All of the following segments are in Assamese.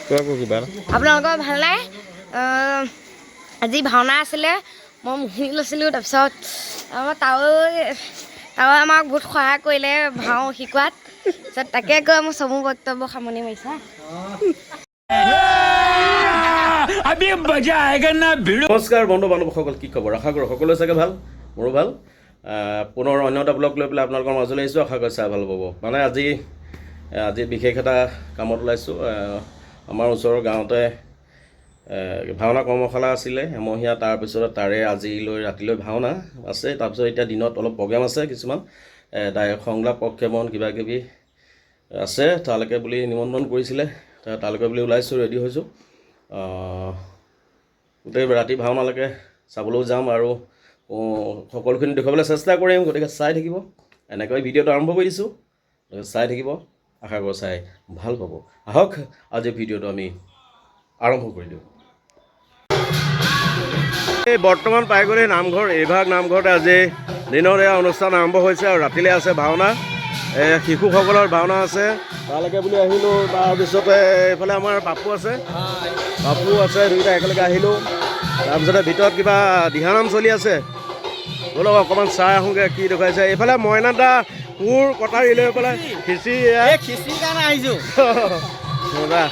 আপোনালোকৰ ভাল নাই আজি ভাওনা আছিলে মই মুহি লৈছিলোঁ তাৰপিছত তাও আমাক বহুত সহায় কৰিলে ভাও শিকোৱাত তাৰপিছত তাকে কৈ মোৰ চমু বক্তব্য সামৰণি মাৰিছা নমস্কাৰ বন্ধু বান্ধৱসকল কি খবৰ আশা কৰোঁ সকলোৱে চাগে ভাল মোৰো ভাল পুনৰ অন্য এটা ব্লগ লৈ পেলাই আপোনালোকৰ মাজলৈ আহিছোঁ আশা কৰি চাই ভাল পাব মানে আজি বিশেষ এটা কামত ওলাইছোঁ আমাৰ ওচৰৰ গাঁৱতে ভাওনা কৰ্মশালা আছিলে এমহীয়া তাৰপিছত তাৰে আজিলৈ ৰাতিলৈ ভাওনা আছে তাৰপিছত এতিয়া দিনত অলপ প্ৰগ্ৰেম আছে কিছুমান সংলাপ প্ৰক্ষেপণ কিবা কিবি আছে তালৈকে বুলি নিমন্ত্ৰণ কৰিছিলে তালৈকে বুলি ওলাইছোঁ ৰেডি হৈছোঁ গোটেই ৰাতি ভাওনালৈকে চাবলৈও যাম আৰু সকলোখিনি দেখুৱাবলৈ চেষ্টা কৰিম গতিকে চাই থাকিব এনেকৈ ভিডিঅ'টো আৰম্ভ কৰি দিছোঁ চাই থাকিব আশা কৰোঁ চাই ভাল পাব আহক আজি ভিডিঅ'টো আমি আৰম্ভ কৰি দিওঁ এই বৰ্তমান পাই গ'লে নামঘৰ এইভাগ নামঘৰতে আজি দিনৰ এয়া অনুষ্ঠান আৰম্ভ হৈছে আৰু ৰাতিলৈ আছে ভাওনা শিশুসকলৰ ভাওনা আছে তালৈকে বুলি আহিলোঁ তাৰপিছতে এইফালে আমাৰ পাপু আছে দুয়োটা একেলগে আহিলোঁ তাৰপিছতে ভিতৰত কিবা দিহানাম চলি আছে বোলক অকণমান চাই আহোঁগৈ কি দেখুৱাইছে এইফালে মইনা দা কোৰ কটাৰী লৈ পেলাই খিচিৰি কাৰণে আহিছোঁ মজা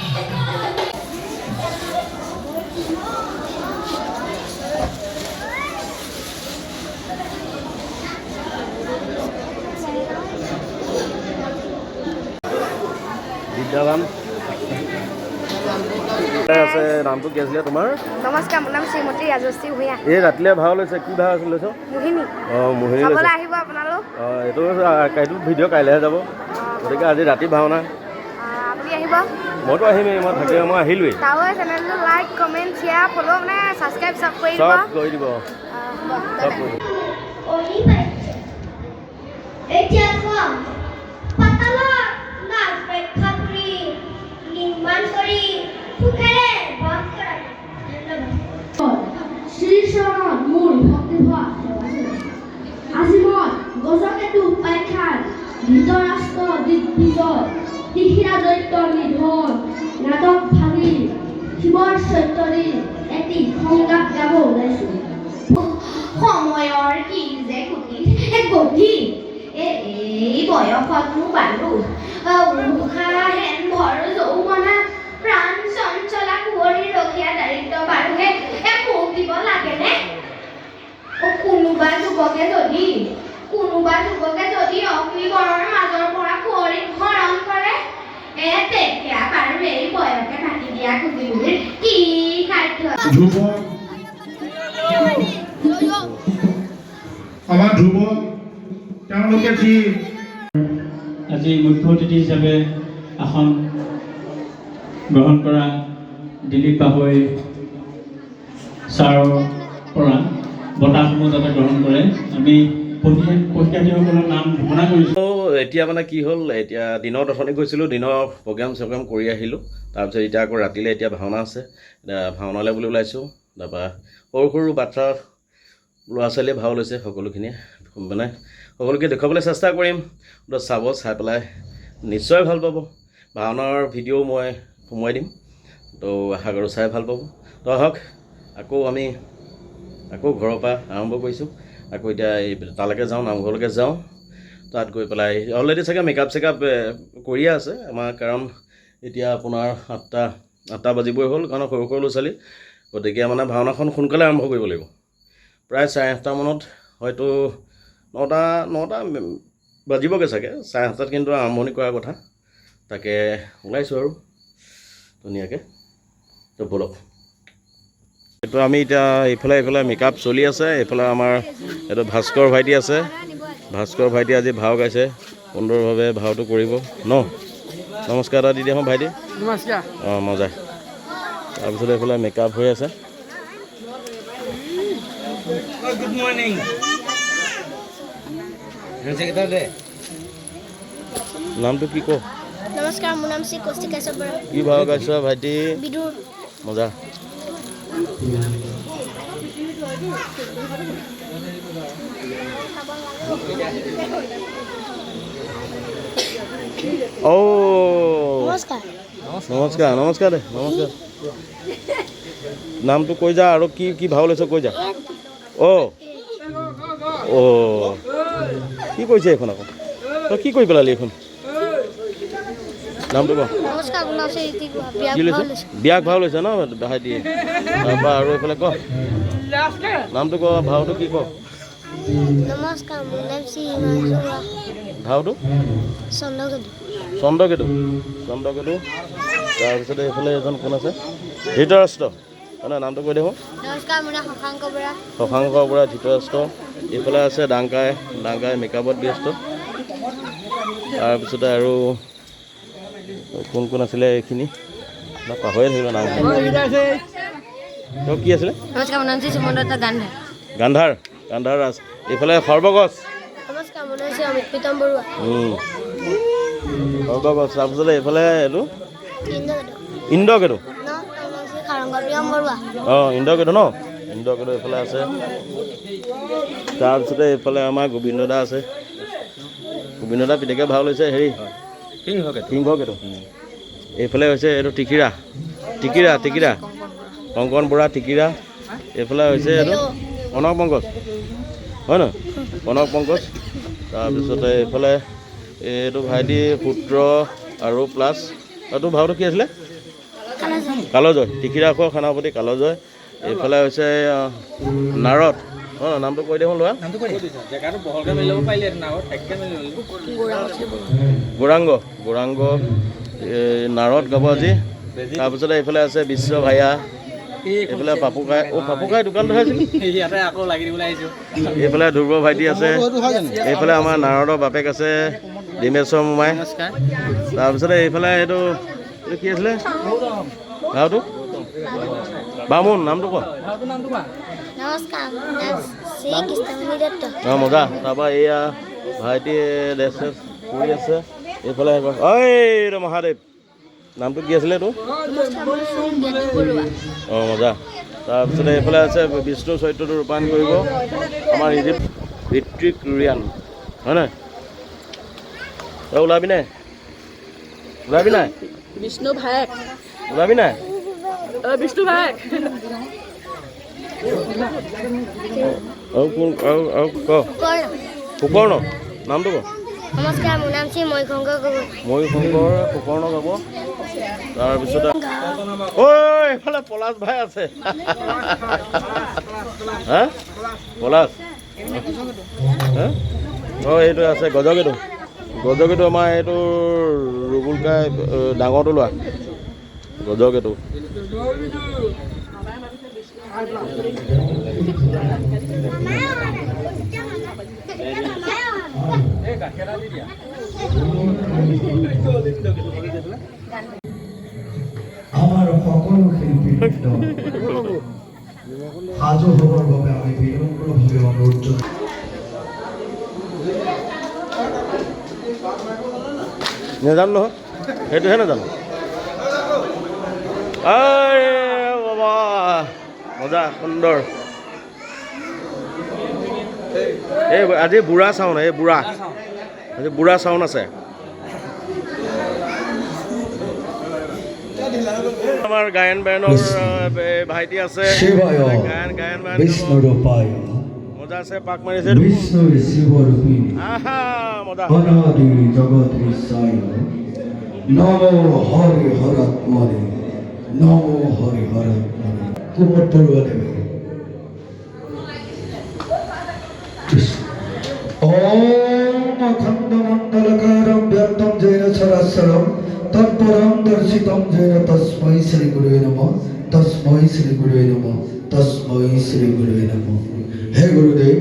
বিদ্যাবান আছে নামটো কি আছিলে তোমাৰ নমস্কাৰ মোৰ নাম শ্ৰীমতী ৰাজশ্ৰী ভূঞা এই ৰাতিলৈ ভাও লৈছে কি ভাও আছিল লৈছ মোহিনী মোহিনী চাবলৈ আহিব আপোনালোক এইটো ভিডিঅ' কাইলৈহে যাব গতিকে আজি ৰাতি ভাওনা আপুনি আহিব মইতো আহিমেই মই আহিলোৱেই তাৰে চেনেলটো লাইক কমেণ্ট শ্বেয়াৰ ফ'ল' মানে ছাবস্ক্ৰাইব চব কৰি দিব শ্ৰীচৰণত মোৰ ভক্তিভাৱ আজিমত গজকেতু উপাখ্যান ধৃতৰাষ্ট্ৰ দিগ্বিজয় তিখিৰা দৈত্য নিধন নাটক ভাগি শিৱৰ চৈতৰি এটি সংলাপ গাব ওলাইছোঁ সময়ৰ কি যে গতি এই বয়সত মোৰ বাৰু উশাহেন ভৰ যৌৱনা প্ৰাণ চঞ্চলা কুঁৱৰী ৰখীয়া দাৰিদ্ৰ বাৰুহে মোক দিব লাগেনে কোনোবা যুৱকে যদি অগ্নিগড়ৰ মাজৰ পৰা কুঁৱৰীক হৰণ কৰে তেতিয়া বাৰু এই বয়সে কাটি দিয়া খুজিবলৈ কি সাধ্য আমাৰ ধ্ৰুৱ তেওঁলোকে যি আজি মুখ্য অতিথি হিচাপে আসন গ্ৰহণ কৰা দিলীপ বাবৈ ছাৰৰ পৰা বঁটাসমূহ যাতে গ্ৰহণ কৰে আমি পৰীক্ষাৰ্থীসকলৰ নাম ঘোষণা কৰিছোঁ এতিয়া মানে কি হ'ল এতিয়া দিনত অথনি গৈছিলোঁ দিনৰ প্ৰগ্ৰেম কৰি আহিলোঁ তাৰপিছত এতিয়া আকৌ ৰাতিলৈ এতিয়া ভাওনা আছে ভাওনালৈ বুলি ওলাইছোঁ তাৰপৰা সৰু বাচ্ছা ল'ৰা ছোৱালীয়ে ভাও লৈছে সকলোখিনিয়ে মানে সকলোকে দেখুৱাবলৈ চেষ্টা কৰিম চাব চাই পেলাই নিশ্চয় ভাল পাব ভাওনাৰ ভিডিঅ' মই সোমোৱাই দিম তো আশা কৰোঁ চাই ভাল পাব তো আহক আমি ঘৰৰ পৰা আৰম্ভ কৰিছোঁ আকৌ এতিয়া এই তালৈকে যাওঁ নামঘৰলৈকে যাওঁ তাত গৈ পেলাই অলৰেডি চাগে মেকআপ চেকআপ কৰিয়ে আছে আমাৰ কাৰণ এতিয়া আপোনাৰ আঠটা বাজিবই হ'ল কাৰণ সৰু ল'ৰা ছোৱালী গতিকে মানে ভাওনাখন সোনকালে আৰম্ভ কৰিব লাগিব প্ৰায় 8:30 মানত হয়তো 9টা বাজিবগৈ চাগে 7:30 কিন্তু আৰম্ভণি কৰাৰ কথা তাকে ওলাইছোঁ আৰু ধুনীয়াকৈ তো বলক এইটো আমি এতিয়া এইফালে মেকআপ চলি আছে এইফালে আমাৰ এইটো ভাস্কৰ ভাইটি আছে ভাস্কৰ ভাইটি আজি ভাও গাইছে সুন্দৰভাৱে ভাওটো কৰিব নমস্কাৰ এটা দি দিয়া ভাইটি নমস্কাৰ মজা তাৰপিছত এইফালে মেকআপ হৈ আছে গুড মৰ্নিং নামটো কি কওঁ নমস্কাৰ মোৰ নাম শ্ৰী কৌশিকা বৰা কি ভাও গাইছ ভাইটি বিদুৰ মজা নমস্কাৰ নমস্কাৰ নমস্কাৰ দে নমস্কাৰ নামটো কৈ যা আৰু কি কি ভাও লৈছ কৈ যা অ' অ' কি কৰিছে এইখন আকৌ তই কি কৰি পেলালি এইখন নামটো ক নমস্কাৰ আপোনাৰ কি লৈছ বিয়াক ভাও লৈছে ন ভাইটিয়ে তাৰপৰা আৰু এইফালে ক নামটো ক ভাওটো কি ক নমস্কাৰ মোৰ নাম শ্ৰী হিমাংশু বৰা ভাওটো চন্দ্ৰকেতু চন্দ্ৰকেতু চন্দ্ৰকেতু তাৰপিছতে এইফালে এজন কোন আছে ধৃতৰাষ্ট্ৰ হয় নামটো কৈ দেখোন নমস্কাৰ মোৰ নাম শশাংক বৰা শশাংক বৰা ধৃতৰাষ্ট্ৰ এইফালে আছে ডাংকাই মেকআপত ব্যস্ত তাৰপিছতে আৰু কোন কোন আছিলে এইখিনি পাহৰিয়ে থাকিলোঁ নাম কি আছিলে নমস্কাৰ মোৰ নাম শ্ৰী সুমন্ত গান্ধী গান্ধাৰ ৰাজ এইফালে সৰ্বগছ নমস্কাৰ মোৰ নাম শ্ৰী অমিত প্ৰীতম বৰুৱা সৰ্বগছ তাৰপিছতে এইফালে এইটো ইন্দ্ৰকেতু ইন্দ্ৰকেতু নাম শ্ৰী সাৰংগপ্ৰিয়ম বৰুৱা অঁ ইন্দ্ৰকেতু ন ইন্দ্ৰকেতু এইফালে আছে তাৰপিছতে এইফালে আমাৰ গোবিন্দ দা আছে গোবিন্দ দা পিতেকে ভাও লৈছে হেৰি সিংহকেতু এইফালে হৈছে এইটো টিকিৰা কংকন বৰা টিকিৰা এইফালে হৈছে এইটো কনক পংকজ হয় নহয় কনক পংকজ তাৰপিছতে এইফালে এইটো ভাইটি পুত্ৰ আৰু প্লাছ এইটো ভাওটো কি আছিলে কালজয় টিকিৰা খোৱা সেনাপতি কালজয় এইফালে হৈছে নাৰদ অঁ নামটো কৈ দেখোন লোৱা গৌৰাংগ নাৰদ গাব আজি তাৰপিছতে এইফালে আছে বিশ্ব ভাইয়া এইফালে পাপুকাই দোকানটো আছিল এইফালে ধ্ৰুৱ ভাইটি আছে এইফালে আমাৰ নাৰদৰ বাপেক আছে ডিমেশ্বৰ মোমাই তাৰপিছতে এইফালে এইটো কি আছিলে ভাওটো বামুণ নামটো ক নমস্কাৰ মোৰ নাম শ্ৰী কৃষ্ণমণি দত্ত অঁ মজা তাৰপৰা এয়া ভাইটি ড্ৰেছ চেছ কৰি আছে এইফালে ঐ মহাদেৱ নামটো কি আছিলে এইটো অঁ মজা তাৰপিছতে এইফালে আছে বিষ্ণু চৰিত্ৰটো ৰূপায়ণ কৰিব আমাৰ ঋত্বিক ৰিয়ান হয় নাই তই ওলাবি নাই বিষ্ণু ভায়েক ওলাবি নাই বিষ্ণু ভায়েক আৰু কোন আৰু ক সুকৰ্ণ নামটো ক নমস্কাৰ মোৰ নাম শ্ৰী ময়ূৰশংকৰ গগৈ ময়ূৰশংকৰ সুকৰ্ণ গাব তাৰপিছতে ঐ এইফালে পলাশ ভাই আছে হা পলাশ হা অঁ এইটো আছে গজকেতু আমাৰ এইটো ৰুবুলকাই ডাঙৰটো লোৱা গজকেতু আমাৰ সকলো শিল্পীবৃন্দ সাজু হ'বৰ বাবে আমি বিনম্ৰভাৱে অনুৰোধ জনাইছোঁ। নাজানো নহয় সেইটোহে নাজানো বাবা মজা সুন্দৰ এই আজি বুঢ়া চাউন আজি বুঢ়া চাউন আছে আমাৰ গায়ন বায়নৰ ভাইটি আছে গায়ন বায়ন বিষ্ণুৰূপায় মজা আছে পাক মাৰিছে বিষ্ণুৰ শিৱৰূপিণী আহা মজা অনাদি জগদীশায় নমো হৰি হৰাত্মনে নমো হৰি হৰাত্মনে কুমার পড়ুয়া দেবে ওম অখণ্ড মণ্ডলকারম ব্যক্তম জৈন সরাসরম তৎপরম দর্শিতম জৈন তস্मै শ্রী গুরুবে নমঃ তস্मै শ্রী গুরুবে নমঃ তস্मै শ্রী গুরুবে নমঃ হে গুরুদেব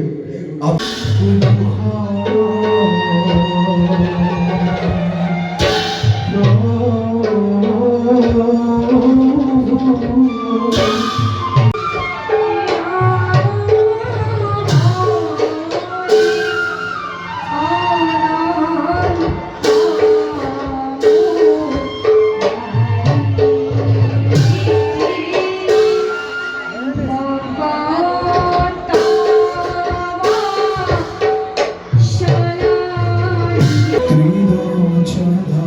ত্রিলোচনা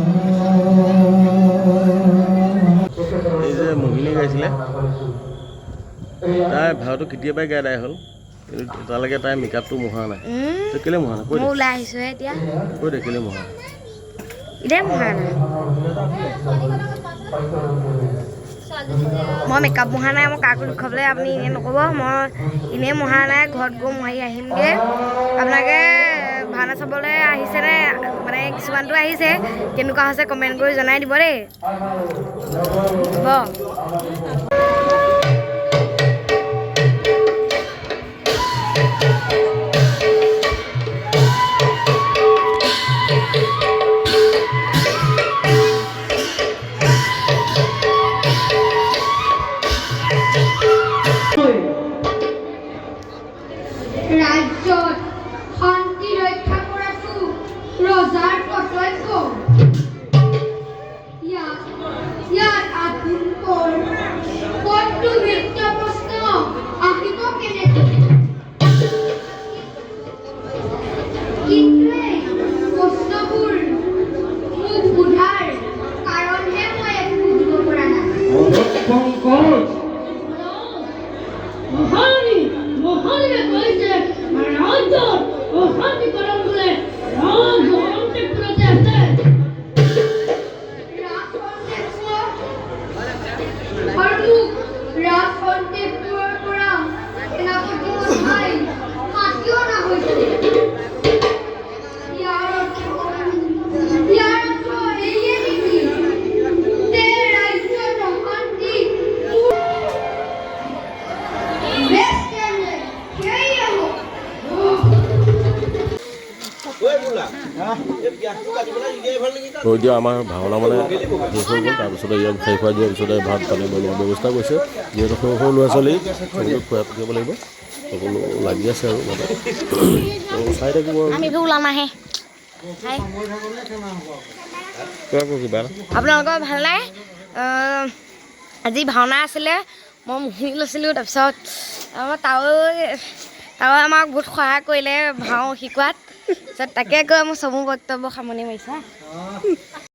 গাইছিলে তাই ভাওটো কেতিয়াবাই গাই আদায় হ'ল কিন্তু তালৈকে তাই মেকআপটো মোহা নাই তই কেলৈ মোহা নাই কৈ মই ওলাই আহিছোঁহে এতিয়া কৈ দে কেলৈ মোহা নাই এতিয়া মোহা নাই মই মেকআপ মোহা নাই মই কাকো দেখুৱাবলৈ আপুনি এনেই নক'ব মই এনেই মোহা নাই ঘৰত গৈ মোহাৰি আহিমগৈ আপোনালোকে ভাওনা চাবলৈ আহিছেনে মানে কিছুমানটো আহিছে কেনেকুৱা হৈছে কমেণ্ট কৰি জনাই দিব দেই হ'ব ৰাজ্যত শান্তি ৰক্ষা কৰাটো ৰজাৰ কৰ্তব্য ইয়াত আপোনকৰ কতটো মৃত্য প্ৰশ্ন আহিব কেনেকৈ কিন্তু এই প্ৰশ্নবোৰ মোক সোধাৰ কাৰণহে মই একো বুজিব পৰা নাই মহানীয়ে কৈছে ৰাজ্যত অশান্তিকৰণ বোলে ৰাজ অন্তঃপুৰতে আছে ৰাজ অন্তঃপুৰৰ পৰা সেনাপতি মহাই মাতিও অনা হৈছে ইয়াৰ অৰ্থ এইয়ে নেকি যে ৰাজ্যত অশান্তি তো এতিয়া আমাৰ ভাওনা মানে শেষ হৈ গ'ল তাৰপিছতে ইয়াক খাই খুৱাই দিয়াৰ পিছতে ভাত পানী বনোৱাৰ ব্যৱস্থা কৰিছে যিহেতু সৰু সৰু ল'ৰা ছোৱালী সকলোকে খুৱাই পঠিয়াব লাগিব সকলো লাগি আছে আৰু মানে চাই থাকিব আমি ওলাম আহে কিবা আপোনালোকৰ ভাল নাই আজি ভাওনা আছিলে মই মুহি লৈছিলোঁ তাৰপিছত তাও আমাক বহুত সহায় কৰিলে ভাও শিকোৱাত তাৰপিছত তাকে কৈ মোৰ চমু বক্তব্য সামৰণি মাৰিছে